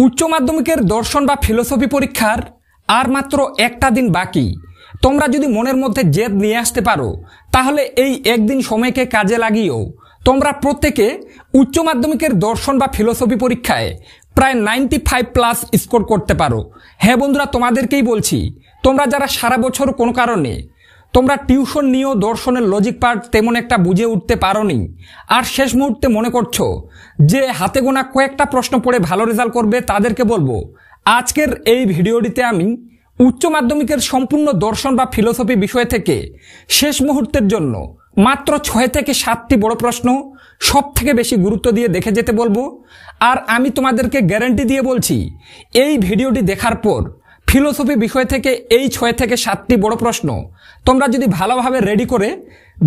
উচ্চ মাধ্যমিকের দর্শন বা ফিলোসফি পরীক্ষার আর মাত্র একটা দিন বাকি। তোমরা যদি মনের মধ্যে জেদ নিয়ে আসতে পারো তাহলে এই একদিন সময়কে কাজে লাগিয়েও তোমরা প্রত্যেকে উচ্চ মাধ্যমিকের দর্শন বা ফিলোসফি পরীক্ষায় প্রায় 95+ স্কোর করতে পারো। হ্যাঁ বন্ধুরা, তোমাদেরকেই বলছি, তোমরা যারা সারা বছর কোনো কারণে তোমরা টিউশন নিয়েও দর্শনের লজিক পার্ট তেমন একটা বুঝে উঠতে পারোনি, আর শেষ মুহূর্তে মনে করছো যে হাতে গোনা কয়েকটা প্রশ্ন পড়ে ভালো রেজাল্ট করবে, তাদেরকে বলবো আজকের এই ভিডিওটিতে আমি উচ্চ মাধ্যমিকের সম্পূর্ণ দর্শন বা ফিলোসফি বিষয় থেকে শেষ মুহূর্তের জন্য মাত্র 6 থেকে 7টি বড় প্রশ্ন সব থেকে বেশি গুরুত্ব দিয়ে দেখে যেতে বলবো। আর আমি তোমাদেরকে গ্যারান্টি দিয়ে বলছি, এই ভিডিওটি দেখার পর ফিলোসফি বিষয় থেকে এই 6 থেকে 7টি বড় প্রশ্ন তোমরা যদি ভালোভাবে রেডি করে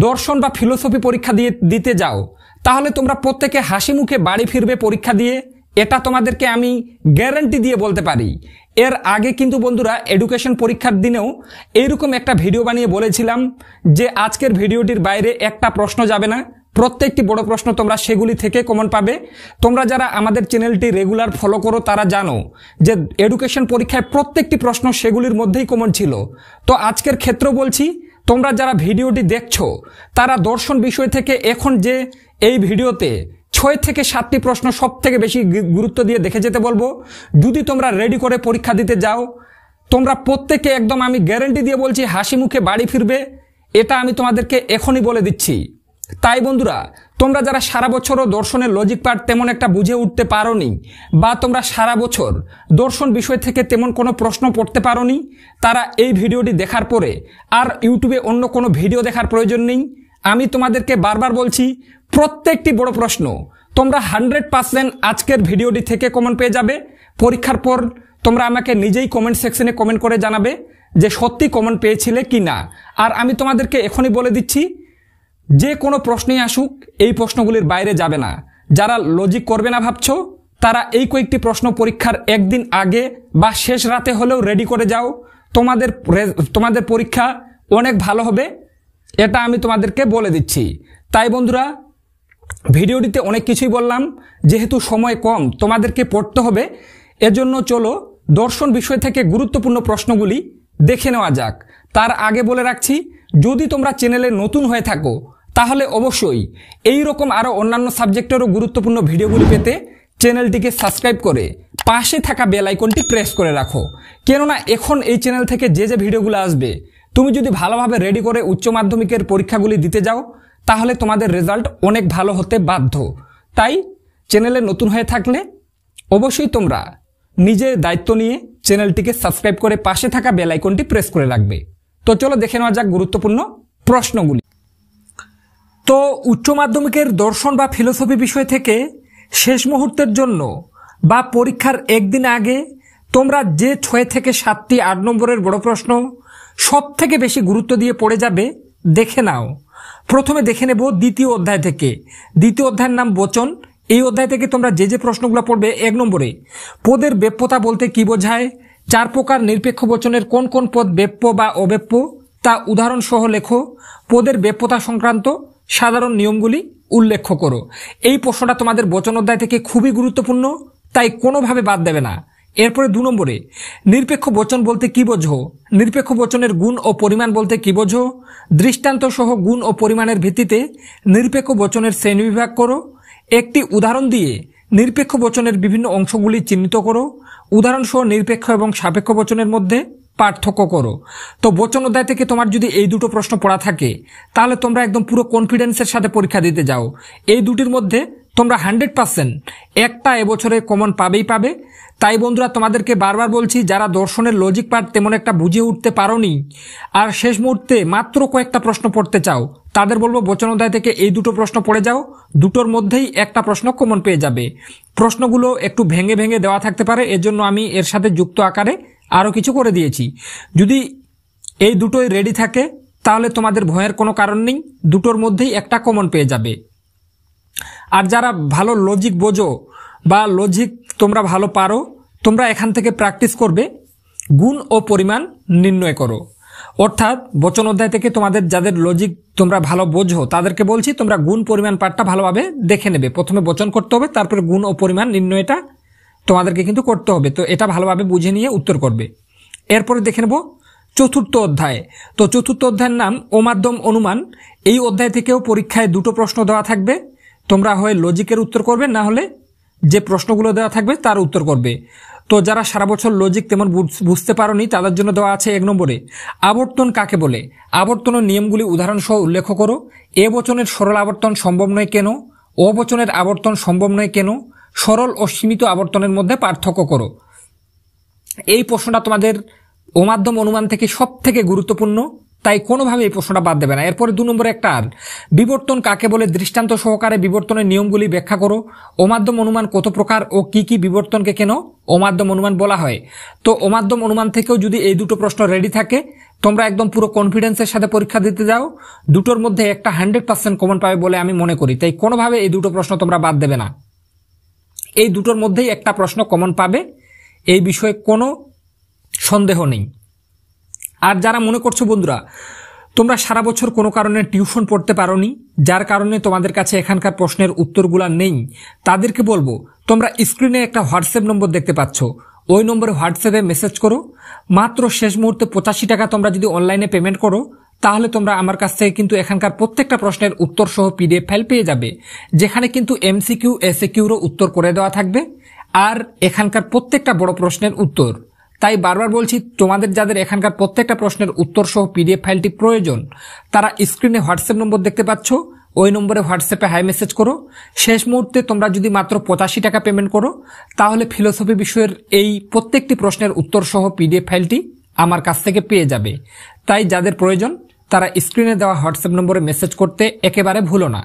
দর্শন বা ফিলোসফি পরীক্ষা দিতে যাও তাহলে তোমরা প্রত্যেকে হাসি মুখে বাড়ি ফিরবে পরীক্ষা দিয়ে, এটা তোমাদেরকে আমি গ্যারান্টি দিয়ে বলতে পারি। এর আগে কিন্তু বন্ধুরা এডুকেশন পরীক্ষার দিনেও এইরকম একটা ভিডিও বানিয়ে বলেছিলাম যে আজকের ভিডিওটির বাইরে একটা প্রশ্ন যাবে না, প্রত্যেকটি বড় প্রশ্ন তোমরা সেগুলি থেকে কমন পাবে। তোমরা যারা আমাদের চ্যানেলটি রেগুলার ফলো করো তারা জানো যে এডুকেশন পরীক্ষায় প্রত্যেকটি প্রশ্ন সেগুলির মধ্যেই কমন ছিল। তো আজকের ক্ষেত্রেও বলছি, তোমরা যারা ভিডিওটি দেখছো তারা দর্শন বিষয় থেকে এখন যে এই ভিডিওতে 6 থেকে 7টি প্রশ্ন সব থেকে বেশি গুরুত্ব দিয়ে দেখে যেতে বলবো। যদি তোমরা রেডি করে পরীক্ষা দিতে যাও তোমরা প্রত্যেকে একদম আমি গ্যারান্টি দিয়ে বলছি হাসি মুখে বাড়ি ফিরবে, এটা আমি তোমাদেরকে এখনই বলে দিচ্ছি। তাই বন্ধুরা, তোমরা যারা সারা বছরও দর্শনের লজিক পার্ট তেমন একটা বুঝে উঠতে পারোনি বা তোমরা সারা বছর দর্শন বিষয় থেকে তেমন কোনো প্রশ্ন পড়তে পারোনি, তারা এই ভিডিওটি দেখার পরে আর ইউটিউবে অন্য কোনো ভিডিও দেখার প্রয়োজন নেই। আমি তোমাদেরকে বারবার বলছি, প্রত্যেকটি বড় প্রশ্ন তোমরা 100% আজকের ভিডিওটি থেকে কমন পেয়ে যাবে। পরীক্ষার পর তোমরা আমাকে নিজেই কমেন্ট সেকশনে কমেন্ট করে জানাবে যে সত্যি কমন পেয়েছিলে কি না। আর আমি তোমাদেরকে এখনই বলে দিচ্ছি, যে কোনো প্রশ্নই আসুক এই প্রশ্নগুলির বাইরে যাবে না। যারা লজিক করবে না ভাবছো তারা এই কয়েকটি প্রশ্ন পরীক্ষার একদিন আগে বা শেষ রাতে হলেও রেডি করে যাও, তোমাদের পরীক্ষা অনেক ভালো হবে, এটা আমি তোমাদেরকে বলে দিচ্ছি। তাই বন্ধুরা, ভিডিওটিতে অনেক কিছুই বললাম, যেহেতু সময় কম তোমাদেরকে পড়তে হবে, এজন্য চলো দর্শন বিষয় থেকে গুরুত্বপূর্ণ প্রশ্নগুলি দেখে নেওয়া যাক। তার আগে বলে রাখছি, যদি তোমরা চ্যানেলে নতুন হয়ে থাকো তাহলে অবশ্যই এই রকম আরও অন্যান্য সাবজেক্টেরও গুরুত্বপূর্ণ ভিডিওগুলি পেতে চ্যানেলটিকে সাবস্ক্রাইব করে পাশে থাকা বেল আইকনটি প্রেস করে রাখো। কেননা এখন এই চ্যানেল থেকে যে ভিডিওগুলো আসবে, তুমি যদি ভালোভাবে রেডি করে উচ্চ মাধ্যমিকের পরীক্ষাগুলি দিতে যাও তাহলে তোমাদের রেজাল্ট অনেক ভালো হতে বাধ্য। তাই চ্যানেলে নতুন হয়ে থাকলে অবশ্যই তোমরা নিজের দায়িত্ব নিয়ে চ্যানেলটিকে সাবস্ক্রাইব করে পাশে থাকা বেল আইকনটি প্রেস করে রাখবে। তো চলো দেখে নেওয়া যাক গুরুত্বপূর্ণ প্রশ্নগুলি। তো উচ্চ মাধ্যমিকের দর্শন বা ফিলোসফি বিষয় থেকে শেষ মুহূর্তের জন্য বা পরীক্ষার একদিন আগে তোমরা যে 6 থেকে 7টি 8 নম্বরের বড় প্রশ্ন সব থেকে বেশি গুরুত্ব দিয়ে পড়ে যাবে দেখে নাও। প্রথমে দেখে নেব দ্বিতীয় অধ্যায় থেকে। দ্বিতীয় অধ্যায়ের নাম বচন। এই অধ্যায় থেকে তোমরা যে প্রশ্নগুলো পড়বে, 1 নম্বরে পদের ব্যাপ্যতা বলতে কি বোঝায়, 4 প্রকার নিরপেক্ষ বচনের কোন কোন পদ ব্যাপ্য বা অব্যাপ্য তা উদাহরণ সহ লেখো, পদের ব্যাপ্যতা সংক্রান্ত সাধারণ নিয়মগুলি উল্লেখ করো। এই প্রশ্নটা তোমাদের বচন অধ্যায় থেকে খুবই গুরুত্বপূর্ণ, তাই কোনোভাবে বাদ দেবে না। এরপরে 2 নম্বরে নিরপেক্ষ বচন বলতে কি বোঝো, নিরপেক্ষ বচনের গুণ ও পরিমাণ বলতে কি বোঝো, দৃষ্টান্ত সহ গুণ ও পরিমাণের ভিত্তিতে নিরপেক্ষ বচনের শ্রেণীবিভাগ করো, একটি উদাহরণ দিয়ে নিরপেক্ষ বচনের বিভিন্ন অংশগুলি চিহ্নিত করো, উদাহরণ সহ নিরপেক্ষ এবং সাপেক্ষ বচনের মধ্যে পার্থক্য করো। তো বচন অধ্যায় থেকে তোমার যদি এই দুটো প্রশ্ন পড়া থাকে তাহলে তোমরা একদম পুরো কনফিডেন্সের সাথে পরীক্ষা দিতে যাও। এই দুটির মধ্যে তোমরা 100% একটা এবছরে কমন পাবেই পাবে। তাই বন্ধুরা, তোমাদেরকে বারবার বলছি, যারা দর্শনের লজিক পার্ট তেমন একটা বুঝে উঠতে পারোনি আর শেষ মুহূর্তে মাত্র কয়েকটা প্রশ্ন পড়তে চাও, তাদের বলবো বচন অধ্যায় থেকে এই দুটো প্রশ্ন পড়ে যাও, দুটোর মধ্যেই একটা প্রশ্ন কমন পেয়ে যাবে। প্রশ্নগুলো একটু ভেঙে ভেঙে দেওয়া থাকতে পারে, এজন্য আমি এর সাথে যুক্ত আকারে আরও কিছু করে দিয়েছি। যদি এই দুটোই রেডি থাকে তাহলে তোমাদের ভয়ের কোনো কারণ নেই, দুটোর মধ্যেই একটা কমন পেয়ে যাবে। আর যারা ভালো লজিক বোঝো বা লজিক তোমরা ভালো পারো, তোমরা এখান থেকে প্র্যাকটিস করবে গুণ ও পরিমাণ নির্ণয় করো। অর্থাৎ বচন অধ্যায় থেকে তোমাদের যাদের লজিক তোমরা ভালো বোঝো তাদেরকে বলছি, তোমরা গুণ পরিমাণ পাঠটা ভালোভাবে দেখে নেবে। প্রথমে বচন করতে হবে, তারপরে গুণ ও পরিমাণ নির্ণয়টা তোমাদেরকে কিন্তু করতে হবে। তো এটা ভালোভাবে বুঝে নিয়ে উত্তর করবে। এরপরে দেখে নেব চতুর্থ অধ্যায়। তো চতুর্থ অধ্যায়ের নাম ও মাধ্যম অনুমান। এই অধ্যায় থেকেও পরীক্ষায় দুটো প্রশ্ন দেওয়া থাকবে। তোমরা হয় লজিকের উত্তর করবে, না হলে যে প্রশ্নগুলো দেওয়া থাকবে তার উত্তর করবে। তো যারা সারা বছর লজিক তেমন বুঝতে পারোনি তাদের জন্য দেওয়া আছে 1 নম্বরে আবর্তন কাকে বলে। আবর্তনের নিয়মগুলি উদাহরণ সহ উল্লেখ করো। এ বচনের সরল আবর্তন সম্ভব নয় কেন? ও বচনের আবর্তন সম্ভব নয় কেন? সরল ও সীমিত আবর্তনের মধ্যে পার্থক্য করো। এই প্রশ্নটা তোমাদের ও মাধ্যম অনুমান থেকে সব থেকে গুরুত্বপূর্ণ, তাই কোনোভাবে এই প্রশ্নটা বাদ দেবে না। এরপরে 2 নম্বরে একটা আর বিবর্তন কাকে বলে দৃষ্টান্ত সহকারে বিবর্তনের নিয়মগুলি ব্যাখ্যা করো। ও মাধ্যম অনুমান কত প্রকার ও কি কি বিবর্তনকে কেন ও মাধ্যম অনুমান বলা হয়। তো ও মাধ্যম অনুমান থেকেও যদি এই দুটো প্রশ্ন রেডি থাকে, তোমরা একদম পুরো কনফিডেন্সের সাথে পরীক্ষা দিতে যাও, দুটোর মধ্যে একটা 100% কমন পাবে বলে আমি মনে করি। তাই কোনোভাবে এই দুটো প্রশ্ন তোমরা বাদ দেবে না। এই দুটোর মধ্যেই একটা প্রশ্ন কমন পাবে, এই বিষয়ে কোনো সন্দেহ নেই। আর যারা মনে করছো বন্ধুরা তোমরা সারা বছর কোনো কারণে টিউশন পড়তে পারোনি, যার কারণে তোমাদের কাছে এখানকার প্রশ্নের উত্তরগুলা নেই, তাদেরকে বলবো তোমরা স্ক্রিনে একটা হোয়াটসঅ্যাপ নম্বর দেখতে পাচ্ছ, ওই নম্বরে হোয়াটসঅ্যাপে মেসেজ করো। মাত্র শেষ মুহূর্তে 85 টাকা তোমরা যদি অনলাইনে পেমেন্ট করো, তাহলে তোমরা আমার কাছ থেকে কিন্তু এখানকার প্রত্যেকটা প্রশ্নের উত্তর সহ PDF ফাইল পেয়ে যাবে, যেখানে কিন্তু MCQ SAQরও উত্তর করে দেওয়া থাকবে আর এখানকার প্রত্যেকটা বড় প্রশ্নের উত্তর। তাই বারবার বলছি, তোমাদের যাদের এখানকার প্রত্যেকটা প্রশ্নের উত্তর সহ PDF ফাইলটি প্রয়োজন, তারা স্ক্রিনে হোয়াটসঅ্যাপ নম্বর দেখতে পাচ্ছ, ওই নম্বরে হোয়াটসঅ্যাপে হাই মেসেজ করো। শেষ মুহূর্তে তোমরা যদি মাত্র 85 টাকা পেমেন্ট করো, তাহলে ফিলোসফি বিষয়ের এই প্রত্যেকটি প্রশ্নের উত্তর সহ PDF ফাইলটি আমার কাছ থেকে পেয়ে যাবে। তাই যাদের প্রয়োজন তারা স্ক্রিনে দেওয়া হোয়াটসঅ্যাপ নম্বরে মেসেজ করতে একেবারে ভুলো না।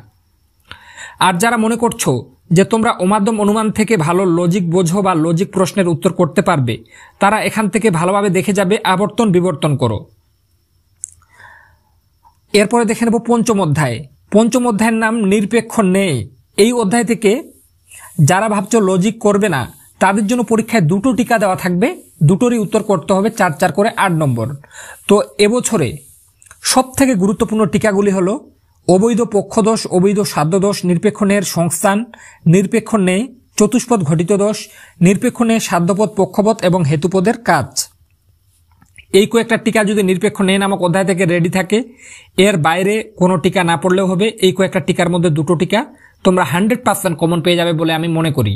আর যারা মনে করছো যে তোমরা ও মাধ্যম অনুমান থেকে ভালো লজিক বোঝো বা লজিক প্রশ্নের উত্তর করতে পারবে, তারা এখান থেকে ভালোভাবে দেখে যাবে আবর্তন বিবর্তন করো। এরপরে দেখে নেব পঞ্চম অধ্যায়। পঞ্চম অধ্যায়ের নাম নিরপেক্ষ ন্যায়। এই অধ্যায় থেকে যারা ভাবছো লজিক করবে না, তাদের জন্য পরীক্ষায় দুটো টিকা দেওয়া থাকবে, দুটোরই উত্তর করতে হবে 4 করে 8 নম্বর। তো এবছরে সব থেকে গুরুত্বপূর্ণ টিকাগুলি হলো অবৈধ পক্ষদোষ, অবৈধ সাধ্যদোষ, নিরপেক্ষ ন্যায়ের সংস্থান, নিরপেক্ষ ন্যায়, চতুষ্পদ ঘটিত দোষ, নিরপেক্ষ ন্যায় সাধ্যপদ পক্ষপদ এবং হেতুপদের কাজ। এই কয়েকটা টিকা যদি নিরপেক্ষ ন্যায় নামক অধ্যায় থেকে রেডি থাকে, এর বাইরে কোনো টিকা না পড়লেও হবে। এই কয়েকটা টিকার মধ্যে দুটো টিকা তোমরা 100% কমন পেয়ে যাবে বলে আমি মনে করি।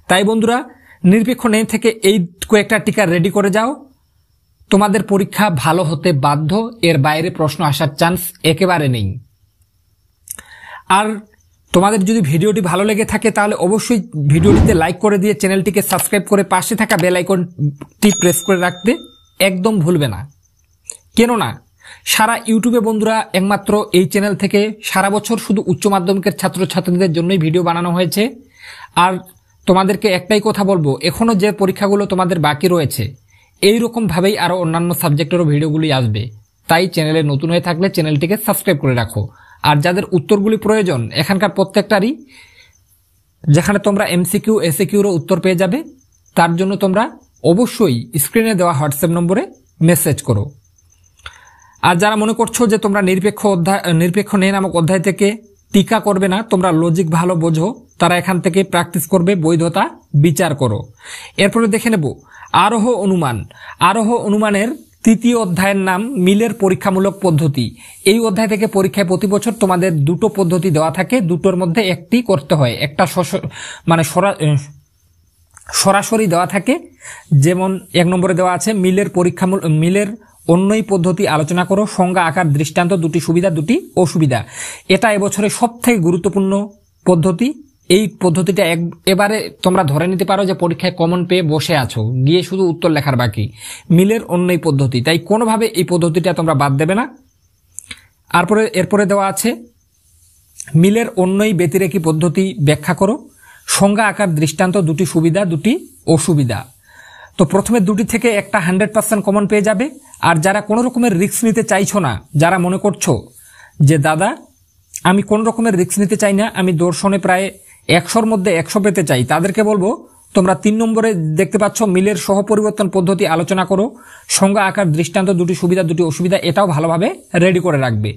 তাই বন্ধুরা নিরপেক্ষ ন্যায় থেকে এই কয়েকটা টিকা রেডি করে যাও, তোমাদের পরীক্ষা ভালো হতে বাধ্য, এর বাইরে প্রশ্ন আসার চান্স একেবারে নেই। আর তোমাদের যদি ভিডিওটি ভালো লেগে থাকে তাহলে অবশ্যই ভিডিওটিতে লাইক করে দিয়ে চ্যানেলটিকে সাবস্ক্রাইব করে পাশে থাকা বেল আইকনটি প্রেস করে রাখতে একদম ভুলবে না। কেননা সারা ইউটিউবে বন্ধুরা একমাত্র এই চ্যানেল থেকে সারা বছর শুধু উচ্চ মাধ্যমিকের ছাত্রছাত্রীদের জন্যই ভিডিও বানানো হয়েছে। আর তোমাদেরকে একটাই কথা বলবো, এখনো যে পরীক্ষাগুলো তোমাদের বাকি রয়েছে, এইরকম ভাবেই আরো অন্যান্য সাবজেক্টেরও ভিডিওগুলি আসবে। তাই চ্যানেলে নতুন হয়ে থাকলে চ্যানেলটিকে সাবস্ক্রাইব করে রাখো। আর যাদের উত্তরগুলি প্রয়োজন এখানকার প্রত্যেকটারই, যেখানে তোমরা MCQ SAQরও উত্তর পেয়ে যাবে, তার জন্য তোমরা অবশ্যই স্ক্রিনে দেওয়া হোয়াটসঅ্যাপ নম্বরে মেসেজ করো। আর যারা মনে করছো যে তোমরা নিরপেক্ষ ন্যায় নামক অধ্যায় থেকে টিকা করবে না, তোমরা লজিক ভালো বোঝো, তারা এখান থেকে প্র্যাকটিস করবে, বৈধতা বিচার করো। এরপরে দেখে নেব আরোহ অনুমান। আরোহ অনুমানের 3য় অধ্যায়ের নাম মিলের পরীক্ষামূলক পদ্ধতি। এই অধ্যায় থেকে পরীক্ষায় প্রতি বছর তোমাদের দুটো পদ্ধতি দেওয়া থাকে, দুটোর মধ্যে একটি করতে হয়। একটা সরাসরি দেওয়া থাকে, যেমন 1 নম্বরে দেওয়া আছে মিলের অন্যই পদ্ধতি আলোচনা করো, সংজ্ঞা আকার দৃষ্টান্ত, দুটি সুবিধা দুটি অসুবিধা। এটা এবছরের সব থেকে গুরুত্বপূর্ণ পদ্ধতি। এই পদ্ধতিটা এবারে তোমরা ধরে নিতে পারো যে পরীক্ষায় কমন পেয়ে বসে আছো, গিয়ে শুধু উত্তর লেখার বাকি। মিলের অন্যই পদ্ধতি, তাই কোনোভাবে এই পদ্ধতিটা তোমরা বাদ দেবে না। এরপরে দেওয়া আছে মিলের অন্যই ব্যতিরেকী পদ্ধতি ব্যাখ্যা করো, সংজ্ঞা আকার দৃষ্টান্ত, দুটি সুবিধা দুটি অসুবিধা। তো প্রথমে দুটি থেকে একটা 100% কমন পেয়ে যাবে। আর যারা কোনো রকমের রিস্ক নিতে চাইছো না, যারা মনে করছো যে দাদা আমি কোন রকমের রিস্ক নিতে চাই না, আমি দর্শনে প্রায় 100-র মধ্যে 100 পেতে চাই, তাদেরকে বলবো তোমরা 3 নম্বরে দেখতে পাচ্ছ মিলের সহপরিবর্তন পদ্ধতি আলোচনা করো, সংজ্ঞা আকার দৃষ্টান্ত, দুটি সুবিধা দুটি অসুবিধা। এটাও ভালোভাবে রেডি করে রাখবে।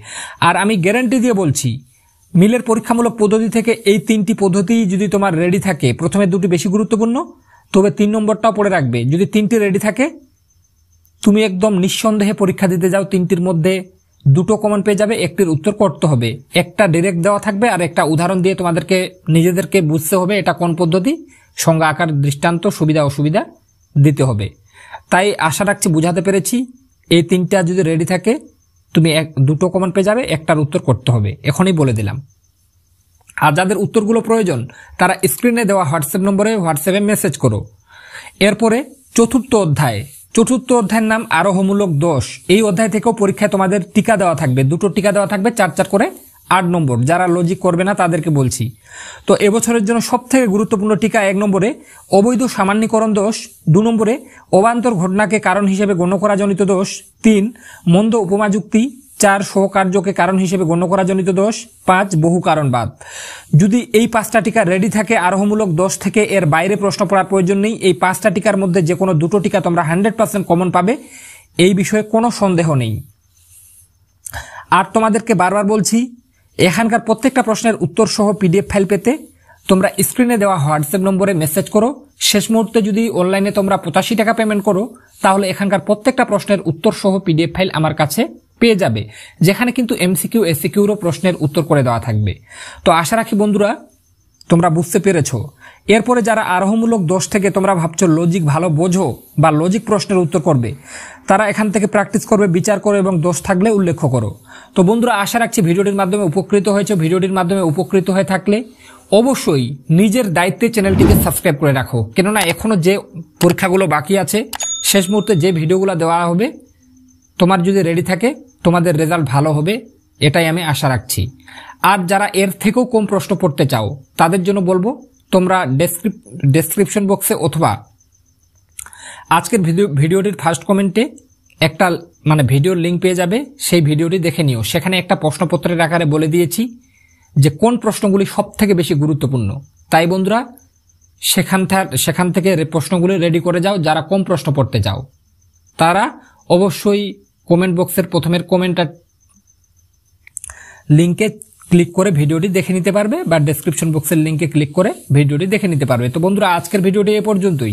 আর আমি গ্যারান্টি দিয়ে বলছি, মিলের পরীক্ষামূলক পদ্ধতি থেকে এই 3টি পদ্ধতি যদি তোমার রেডি থাকে, প্রথমে দুটি বেশি গুরুত্বপূর্ণ, তবে 3 নম্বরটাও পড়ে রাখবে। যদি 3টি রেডি থাকে তুমি একদম নিঃসন্দেহে পরীক্ষা দিতে যাও, 3টির মধ্যে 2টো কমন পেয়ে যাবে, একটির উত্তর করতে হবে। একটা ডাইরেক্ট দেওয়া থাকবে আর একটা উদাহরণ দিয়ে তোমাদেরকে নিজেদেরকে বুঝতে হবে এটা কোন পদ্ধতি, সংজ্ঞা আকার দৃষ্টান্ত সুবিধা অসুবিধা দিতে হবে। তাই আশা রাখছি বুঝাতে পেরেছি। এই 3টা যদি রেডি থাকে তুমি 2টো কমন পেয়ে যাবে, একটার উত্তর করতে হবে, এখনই বলে দিলাম। আর যাদের উত্তরগুলো প্রয়োজন তারা স্ক্রিনে দেওয়া হোয়াটসঅ্যাপে মেসেজ করো। এরপরে চতুর্থ অধ্যায়ের নাম আরোহমূলক দোষ। এই অধ্যায় থেকেও পরীক্ষায় তোমাদের টিকা দেওয়া থাকবে, 2টো টিকা দেওয়া থাকবে, 4 করে 8 নম্বর। যারা লজিক করবে না তাদেরকে বলছি। তো এবছরের জন্য সবথেকে গুরুত্বপূর্ণ টিকা 1 নম্বরে অবৈধ সামান্যীকরণ দোষ, 2 নম্বরে অবান্তর ঘটনাকে কারণ হিসেবে গণ্য করা জনিত দোষ, 3 মন্দ উপমা যুক্তি, 4 সহকার্যকে কারণ হিসেবে গণ্য করা জনিত দোষ, 5 বহু কারণবাদ। যদি এই 5টা টিকা রেডি থাকে আরোহমূলক দোষ থেকে এর বাইরে প্রশ্ন পড়ার প্রয়োজন নেই। এই 5টা টিকার মধ্যে যে কোনো 2টো টিকা তোমরা 100% কমন পাবে, এই বিষয়ে কোনো সন্দেহ নেই। আর তোমাদেরকে বারবার বলছি এখানকার প্রত্যেকটা প্রশ্নের উত্তর সহ পিডিএফ ফাইল পেতে তোমরা স্ক্রিনে দেওয়া হোয়াটসঅ্যাপ নম্বরে মেসেজ করো। শেষ মুহূর্তে যদি অনলাইনে তোমরা 85 টাকা পেমেন্ট করো তাহলে এখানকার প্রত্যেকটা প্রশ্নের উত্তর সহ পিডিএফ ফাইল আমার কাছে পেয়ে যাবে, যেখানে কিন্তু এমসিকিউ এসিকিউরও প্রশ্নের উত্তর করে দেওয়া থাকবে। তো আশা রাখি বন্ধুরা তোমরা বুঝতে পেরেছো। এরপরে যারা আরোহমূলক দোষ থেকে তোমরা ভাবছো লজিক ভালো বোঝো বা লজিক প্রশ্নের উত্তর করবে, তারা এখান থেকে প্র্যাকটিস করবে, বিচার করো এবং দোষ থাকলে উল্লেখ করো। তো বন্ধুরা আশা রাখছি ভিডিওটির মাধ্যমে উপকৃত হয়েছে। ভিডিওটির মাধ্যমে উপকৃত হয়ে থাকলে অবশ্যই নিজের দায়িত্বে চ্যানেলটিকে সাবস্ক্রাইব করে রাখো, কেননা এখনো যে পরীক্ষাগুলো বাকি আছে, শেষ মুহূর্তে যে ভিডিওগুলো দেওয়া হবে তোমার যদি রেডি থাকে তোমাদের রেজাল্ট ভালো হবে, এটাই আমি আশা রাখছি। আর যারা এর থেকেও কম প্রশ্ন পড়তে চাও তাদের জন্য বলবো তোমরা ডেসক্রিপশন বক্সে অথবা আজকের ভিডিওটির ফার্স্ট কমেন্টে একটা ভিডিওর লিঙ্ক পেয়ে যাবে, সেই ভিডিওটি দেখে নিও। সেখানে একটা প্রশ্নপত্রের আকারে বলে দিয়েছি যে কোন প্রশ্নগুলি সব থেকে বেশি গুরুত্বপূর্ণ। তাই বন্ধুরা সেখান থেকে প্রশ্নগুলি রেডি করে যাও। যারা কম প্রশ্ন পড়তে চাও তারা অবশ্যই কমেন্ট বক্সের প্রথমের কমেন্টটা লিঙ্কে ক্লিক করে ভিডিওটি দেখে নিতে পারবে বা ডেসক্রিপশন বক্সের লিঙ্কে ক্লিক করে ভিডিওটি দেখে নিতে পারবে। তো বন্ধুরা আজকের ভিডিওটি এ পর্যন্তই।